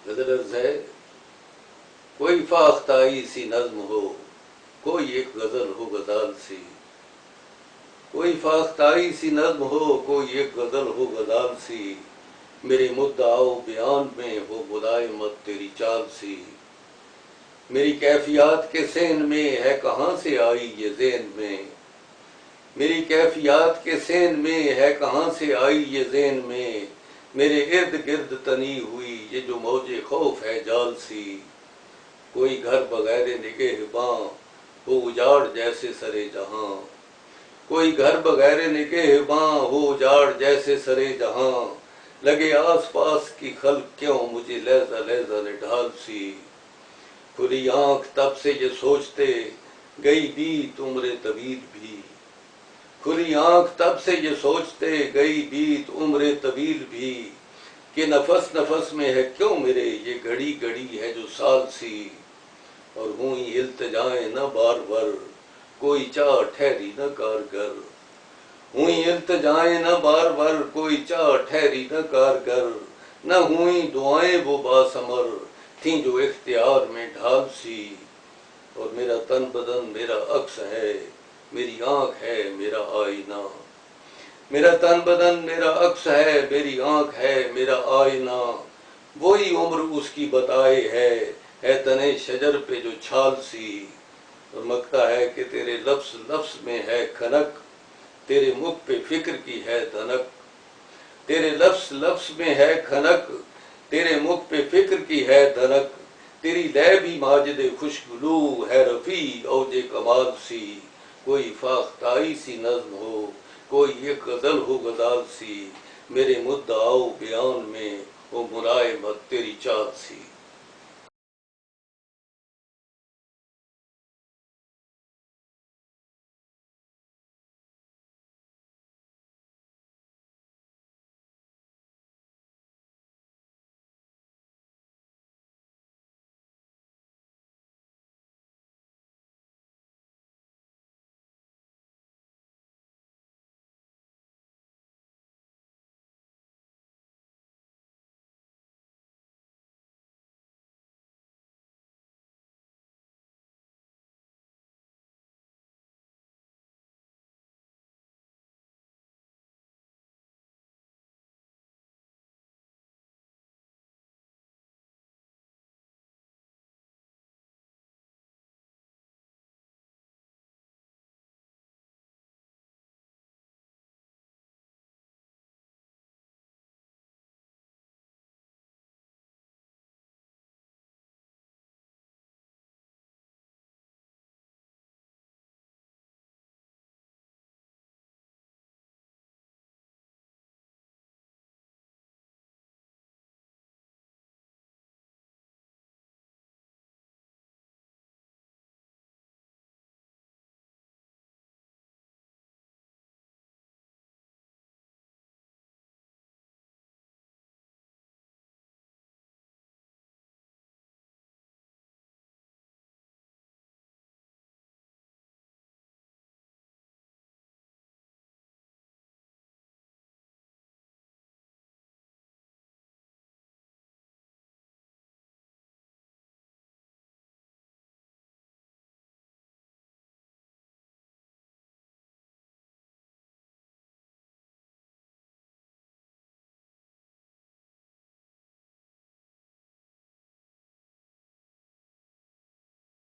غزل عرض ہے، کوئی فاختائی سی نظم ہو، کوئی ایک غزل ہو غزال سی، کوئی فاختائی سی نظم ہو، کوئی ایک غزل ہو غزال سی، میرے مدعا و بیان میں ہو ملائمت تیری چال سی، میری کیفیات کے سین میں ہے کہاں سے آئی یہ ذہن میں، میری کیفیات کے سین میں ہے کہاں سے آئی یہ ذہن میں، میرے ارد گرد تنی ہوئی یہ جو موج خوف ہے جال سی، کوئی گھر بغیر نگہباں ہو اجاڑ جیسے سرے جہاں، کوئی گھر بغیر نگہباں ہو اجاڑ جیسے سرے جہاں، لگے آس پاس کی خلق کیوں مجھے لہجہ لہجہ نڈھال سی، کھلی آنکھ تب سے یہ سوچتے گئی بیت عمر طویل بھی، کھلی آنکھ تب سے یہ سوچتے گئی بیت عمر طویل بھی، کہ نفس نفس میں ہے کیوں میرے یہ گھڑی گھڑی ہے جو سال سی، اور ہوئیں التجائیں نہ بار بار کوئی چاہ ٹھہری نہ کارگر، ہوئیں التجائیں نہ بار بار کوئی چاہ ٹھہری نہ کارگر، نہ ہوئیں دعائیں وہ باثمر تھیں جو اختیار میں ڈھال سی، اور میرا تن بدن میرا عکس ہے، میری آنکھ ہے میرا آئینہ، میرا تن بدن میرا عکس ہے، میری آنکھ ہے میرا آئینہ، وہی عمر اس کی بتائے ہے تنے شجر پہ جو چھال سی، اور مکتا ہے کہ تیرے لفظ لفظ میں ہے کھنک، تیرے مکھ پہ فکر کی ہے دھنک، تیرے لفظ لفظ میں ہے کھنک، تیرے مکھ پہ فکر کی ہے دھنک، تیری لے بھی ماجد خوشگلو ہے رفیع اوج کمال سی، کوئی فاختائی سی نظم ہو، کوئی ایک غزل ہو غزال سی، میرے مدعا و بیان میں ہو ملائمت تیری چال سی۔